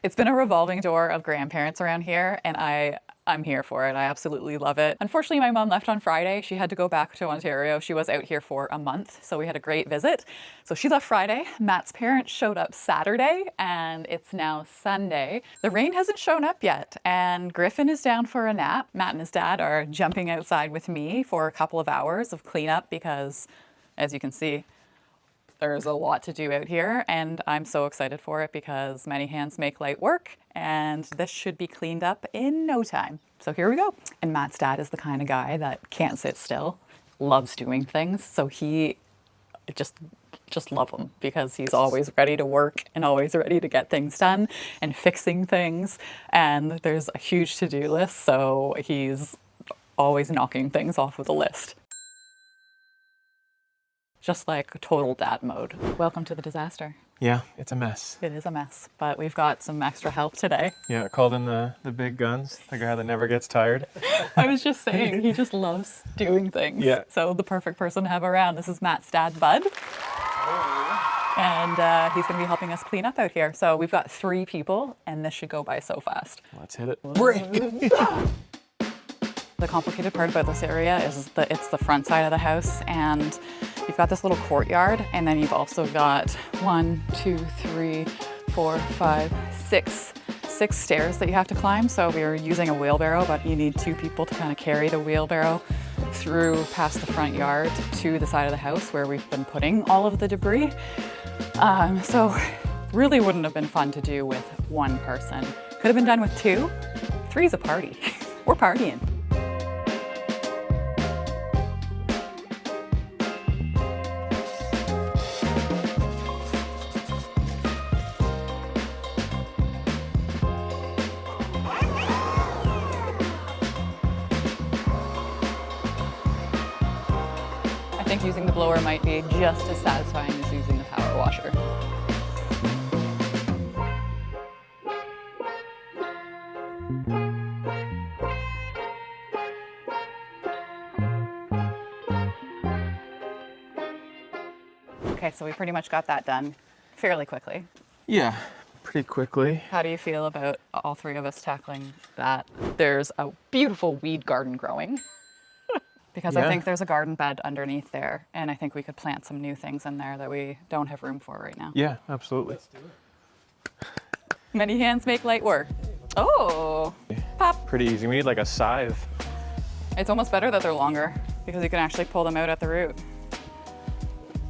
It's been a revolving door of grandparents around here, and I'm here for it. I absolutely love it. Unfortunately, my mom left on Friday. She had to go back to Ontario. She was out here for a month, so we had a great visit. So she left Friday. Matt's parents showed up Saturday, and it's now Sunday. The rain hasn't shown up yet, and Griffin is down for a nap. Matt and his dad are jumping outside with me for a couple of hours of cleanup because, as you can see, there's a lot to do out here, and I'm so excited for it because many hands make light work, and this should be cleaned up in no time. So here we go. And Matt's dad is the kind of guy that can't sit still, loves doing things, so he just love him because he's always ready to work and always ready to get things done and fixing things, and there's a huge to-do list, so he's always knocking things off of the list. Just like total dad mode. Welcome to the disaster. Yeah, it's a mess. It is a mess, but we've got some extra help today. Yeah, I called in the big guns, the guy that never gets tired. I was just saying, he just loves doing things. Yeah. So the perfect person to have around. This is Matt's dad, Bud. And he's going to be helping us clean up out here. So we've got 3 people, and this should go by so fast. Let's hit it. Break! The complicated part about this area is that it's the front side of the house, and you've got this little courtyard, and then you've also got 1, 2, 3, 4, 5, 6 stairs that you have to climb. So we're using a wheelbarrow, but you need 2 people to kind of carry the wheelbarrow through past the front yard to the side of the house where we've been putting all of the debris. So really wouldn't have been fun to do with 1 person. Could have been done with 2. 3's a party. We're partying. I think using the blower might be just as satisfying as using the power washer. Okay, so we pretty much got that done fairly quickly. Yeah, pretty quickly. How do you feel about all 3 of us tackling that? There's a beautiful weed garden growing. Because I think there's a garden bed underneath there, and I think we could plant some new things in there that we don't have room for right now. Yeah, absolutely. Many hands make light work. Oh, pop. Pretty easy. We need like a scythe. It's almost better that they're longer because you can actually pull them out at the root.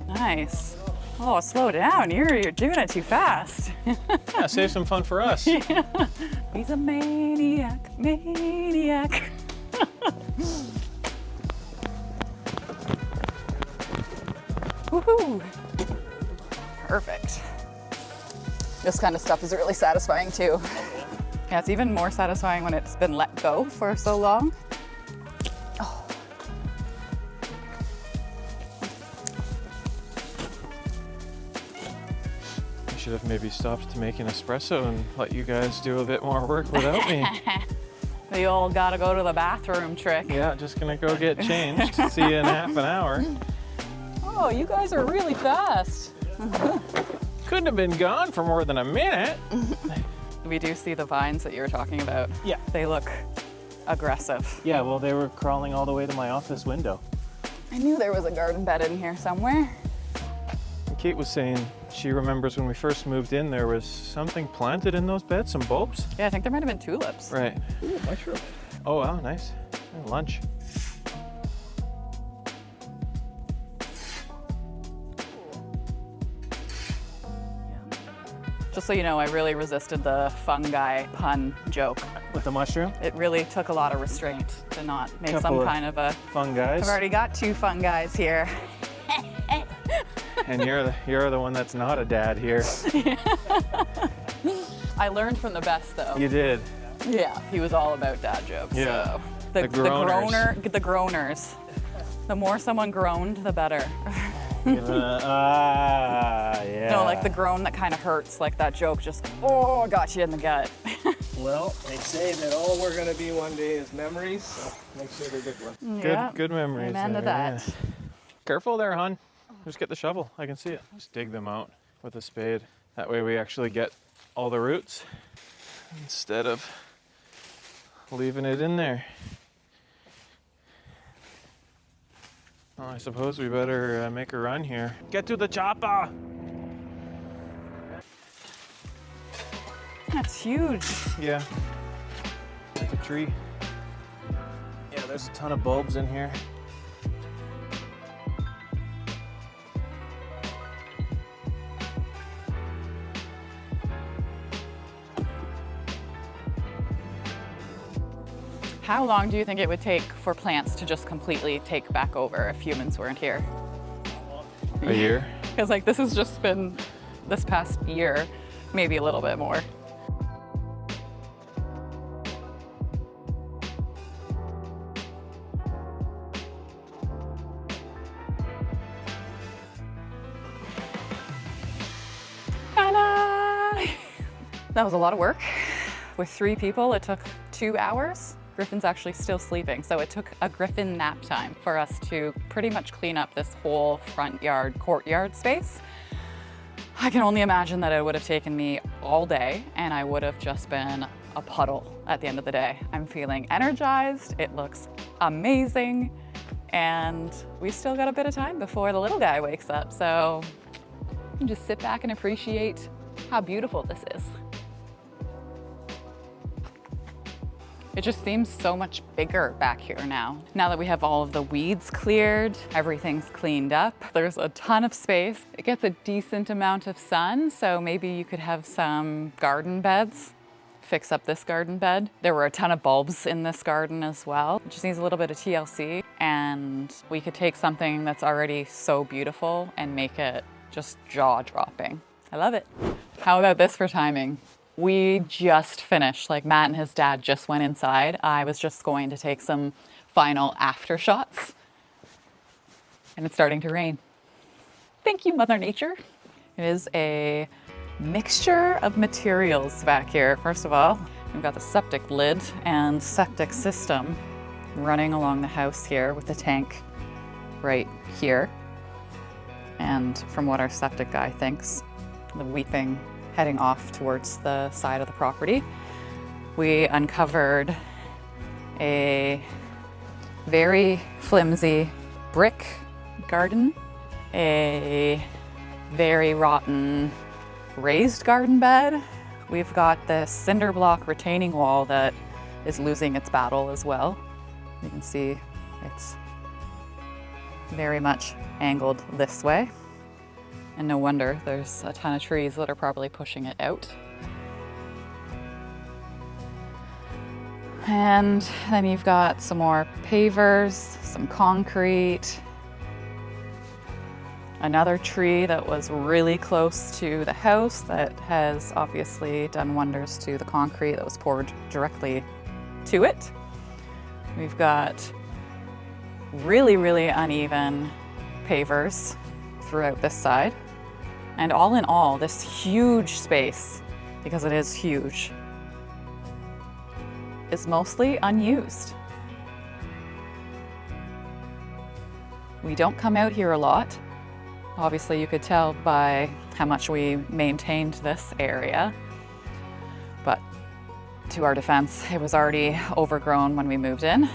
Nice. Oh, slow down. You're doing it too fast. Yeah, save some fun for us. Yeah. He's a maniac, maniac. Woohoo! Perfect. This kind of stuff is really satisfying too. Yeah, it's even more satisfying when it's been let go for so long. Oh. I should have maybe stopped making espresso and let you guys do a bit more work without me. The old gotta go to the bathroom trick. Yeah, just gonna go get changed. See you in half an hour. Oh, you guys are really fast. Couldn't have been gone for more than a minute. We do see the vines that you were talking about. Yeah. They look aggressive. Yeah, well, they were crawling all the way to my office window. I knew there was a garden bed in here somewhere. And Kate was saying she remembers when we first moved in, there was something planted in those beds, some bulbs. Yeah, I think there might have been tulips. Right. Ooh, mushroom. Oh, wow, nice. And lunch. Just so you know, I really resisted the fungi pun joke. With the mushroom? It really took a lot of restraint to not make Couple some of kind of a... Fun guys. I've already got 2 fun guys here. And you're the one that's not a dad here. I learned from the best though. You did. Yeah, he was all about dad jokes. Yeah. So. The groaners. The groaners. The more someone groaned, the better. Yeah. No, like the groan that kind of hurts, like that joke just, oh, got you in the gut. Well, they say that all we're going to be one day is memories, so make sure they're good ones. Yeah. Good memories. Amen to there, that. yeah. Careful there, hon. Just get the shovel. I can see it. Just dig them out with a spade. That way we actually get all the roots instead of leaving it in there. Well, I suppose we better make a run here. Get to the chopper! That's huge. Yeah, like a tree. Yeah, there's a ton of bulbs in here. How long do you think it would take for plants to just completely take back over if humans weren't here? A year? Because like this has just been this past year, maybe a little bit more. Ta-da! That was a lot of work. With 3 people, it took 2 hours. Griffin's actually still sleeping, so it took a Griffin nap time for us to pretty much clean up this whole front yard, courtyard space. I can only imagine that it would have taken me all day and I would have just been a puddle at the end of the day. I'm feeling energized, it looks amazing, and we still got a bit of time before the little guy wakes up, so you can just sit back and appreciate how beautiful this is. It just seems so much bigger back here now. Now that we have all of the weeds cleared, everything's cleaned up, there's a ton of space. It gets a decent amount of sun, so maybe you could have some garden beds, fix up this garden bed. There were a ton of bulbs in this garden as well. It just needs a little bit of TLC, and we could take something that's already so beautiful and make it just jaw-dropping. I love it. How about this for timing? We just finished, like Matt and his dad just went inside. I was just going to take some final after shots, and it's starting to rain. Thank you, Mother Nature. It is a mixture of materials back here. First of all, we've got the septic lid and septic system running along the house here with the tank right here. And from what our septic guy thinks, the weeping heading off towards the side of the property. We uncovered a very flimsy brick garden, a very rotten raised garden bed. We've got this cinder block retaining wall that is losing its battle as well. You can see it's very much angled this way. And no wonder there's a ton of trees that are probably pushing it out. And then you've got some more pavers, some concrete, another tree that was really close to the house that has obviously done wonders to the concrete that was poured directly to it. We've got really, really uneven pavers throughout this side. And all in all, this huge space, because it is huge, is mostly unused. We don't come out here a lot. Obviously, you could tell by how much we maintained this area. But to our defense, it was already overgrown when we moved in.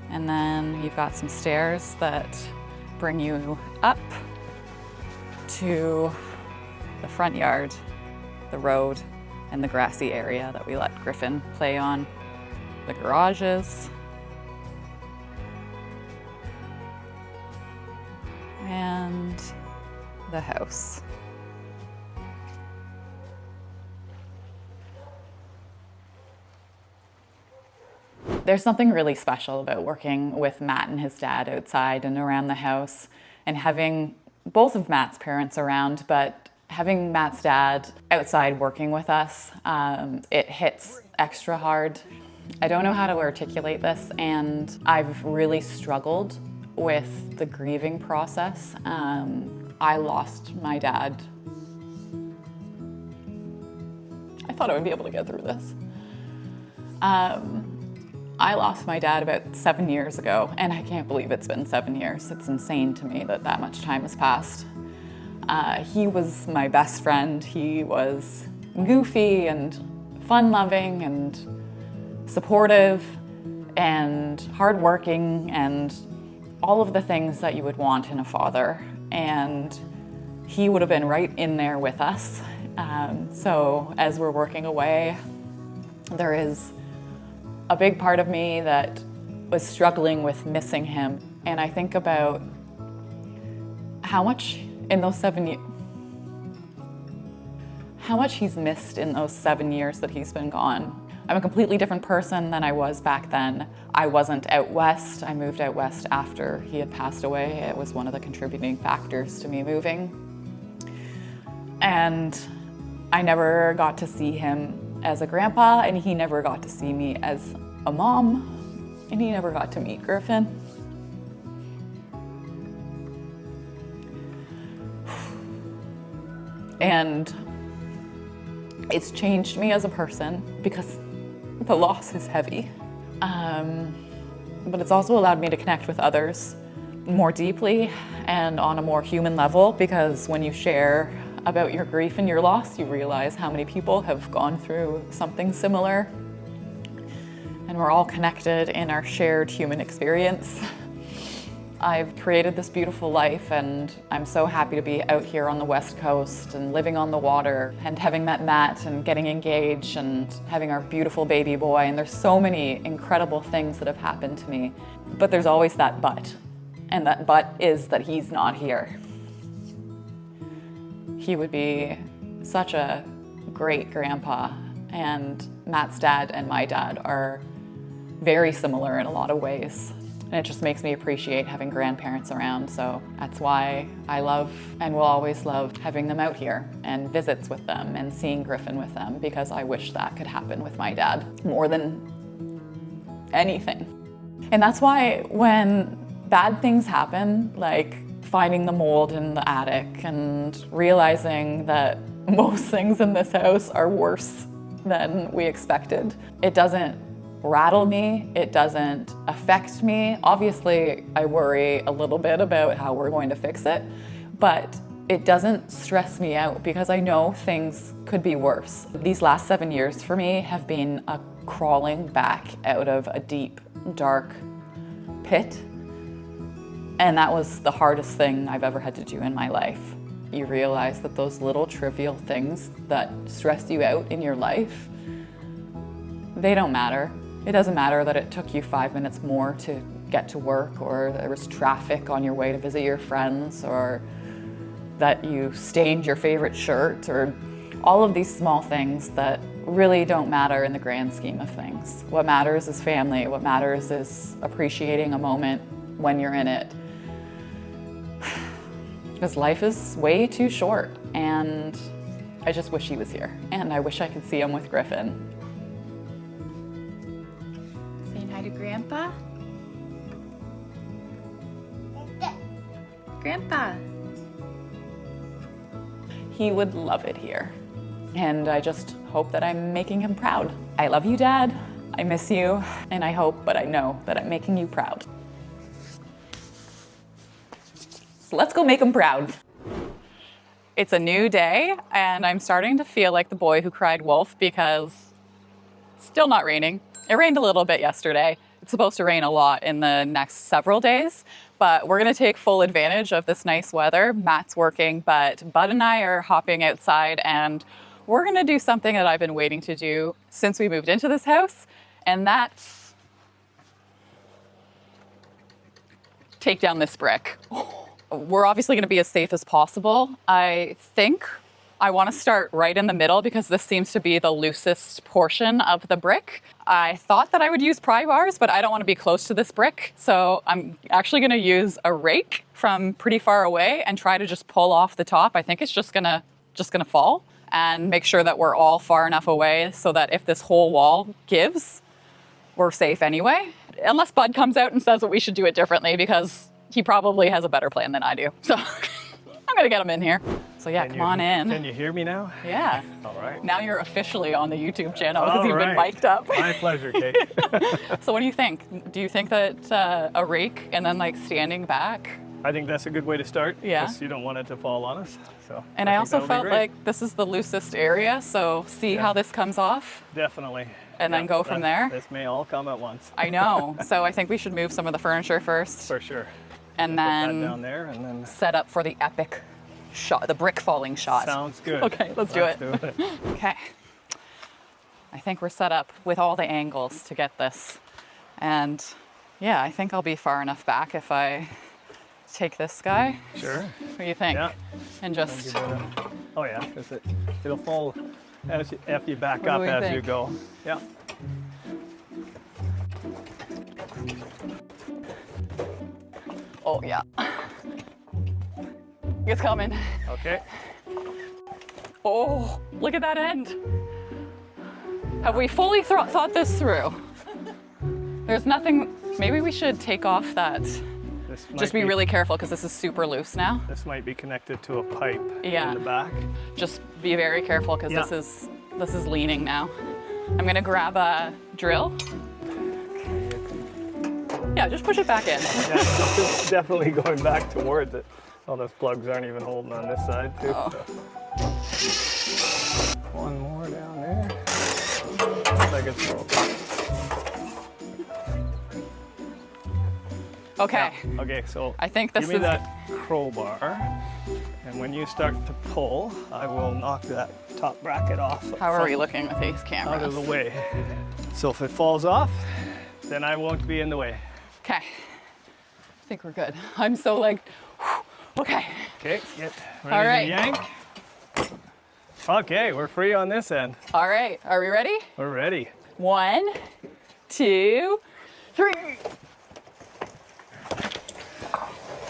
And then you've got some stairs that bring you up to the front yard, the road, and the grassy area that we let Griffin play on, the garages, and the house. There's something really special about working with Matt and his dad outside and around the house, and having both of Matt's parents around, but having Matt's dad outside working with us, it hits extra hard. I don't know how to articulate this, and I've really struggled with the grieving process. I lost my dad. I thought I would be able to get through this. I lost my dad about 7 years ago, and I can't believe it's been 7 years. It's insane to me that that much time has passed. He was my best friend. He was goofy and fun-loving and supportive and hardworking and all of the things that you would want in a father. And he would have been right in there with us. So as we're working away, there is a big part of me that was struggling with missing him. And I think about how much in those 7 years, how much he's missed in those 7 years that he's been gone. I'm a completely different person than I was back then. I wasn't out west. I moved out west after he had passed away. It was one of the contributing factors to me moving. And I never got to see him as a grandpa, and he never got to see me as a mom, and he never got to meet Griffin. And it's changed me as a person because the loss is heavy. But it's also allowed me to connect with others more deeply and on a more human level, because when you share about your grief and your loss, you realize how many people have gone through something similar. And we're all connected in our shared human experience. I've created this beautiful life, and I'm so happy to be out here on the West Coast and living on the water and having met Matt and getting engaged and having our beautiful baby boy. And there's so many incredible things that have happened to me. But there's always that but. And that but is that he's not here. He would be such a great grandpa, and Matt's dad and my dad are very similar in a lot of ways. And it just makes me appreciate having grandparents around. So that's why I love and will always love having them out here and visits with them and seeing Griffin with them, because I wish that could happen with my dad more than anything. And that's why when bad things happen, like finding the mold in the attic and realizing that most things in this house are worse than we expected, it doesn't rattle me, it doesn't affect me. Obviously, I worry a little bit about how we're going to fix it, but it doesn't stress me out because I know things could be worse. These last 7 years for me have been a crawling back out of a deep, dark pit. And that was the hardest thing I've ever had to do in my life. You realize that those little trivial things that stress you out in your life, they don't matter. It doesn't matter that it took you 5 minutes more to get to work, or there was traffic on your way to visit your friends, or that you stained your favorite shirt, or all of these small things that really don't matter in the grand scheme of things. What matters is family. What matters is appreciating a moment when you're in it. Because life is way too short, and I just wish he was here, and I wish I could see him with Griffin. Saying hi to Grandpa? Grandpa. He would love it here, and I just hope that I'm making him proud. I love you, Dad. I miss you, and I hope, but I know that I'm making you proud. So let's go make him proud. It's a new day, and I'm starting to feel like the boy who cried wolf because it's still not raining. It rained a little bit yesterday. It's supposed to rain a lot in the next several days, but we're gonna take full advantage of this nice weather. Matt's working, but Bud and I are hopping outside, and we're gonna do something that I've been waiting to do since we moved into this house, and that's take down this brick. We're obviously gonna be as safe as possible. I think I wanna start right in the middle because this seems to be the loosest portion of the brick. I thought that I would use pry bars, but I don't wanna be close to this brick. So I'm actually gonna use a rake from pretty far away and try to just pull off the top. I think it's just gonna fall, and make sure that we're all far enough away so that if this whole wall gives, we're safe anyway. Unless Bud comes out and says that we should do it differently, because he probably has a better plan than I do. So I'm gonna get him in here. So yeah, come on in. Can you hear me now? Yeah. All right. Now you're officially on the YouTube channel because All you've been right. mic'd up. My pleasure, Kate. So what do you think? Do you think that a rake and then like standing back I think that's a good way to start. Yeah. Because you don't want it to fall on us. So. And I think also that'll be felt great. like this is the loosest area, so see how this comes off Definitely. and then go from there. This may all come at once. I know. So I think we should move some of the furniture first For sure. and Put that then down there and then. set up for the epic shot, the brick falling shot. Sounds good. Okay, let's do it. Okay. I think we're set up with all the angles to get this. And yeah, I think I'll be far enough back if I take this guy. Sure. What do you think? Yeah. And just, Oh yeah, because it'll fall as you, if you back What do up we as you think? go. Yeah. oh yeah. It's coming. Okay. Oh, look at that end. Have we fully thought this through? There's nothing, maybe we should take off that. This might Just be really careful because this is super loose now. This might be connected to a pipe Yeah. in the back. Just be very careful because Yeah. this is leaning now. I'm gonna grab a drill. Yeah, just push it back in. Yeah, it's definitely going back towards it. All those plugs aren't even holding on this side too. Oh. So. One more down there. Looks like it's broken. Okay. Yeah. Okay, so I think this give me is- that crowbar, and when you start to pull, I will knock that top bracket off. How are we from looking with these cameras? out of the way? So if it falls off, then I won't be in the way. Okay. I think we're good. I'm so like, whew, okay. Okay, get ready All right. to yank. Okay, we're free on this end. All right, are we ready? We're ready. 1, 2, 3.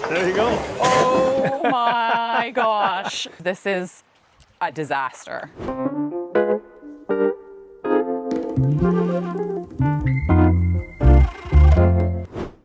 There you go. Oh my gosh. This is a disaster.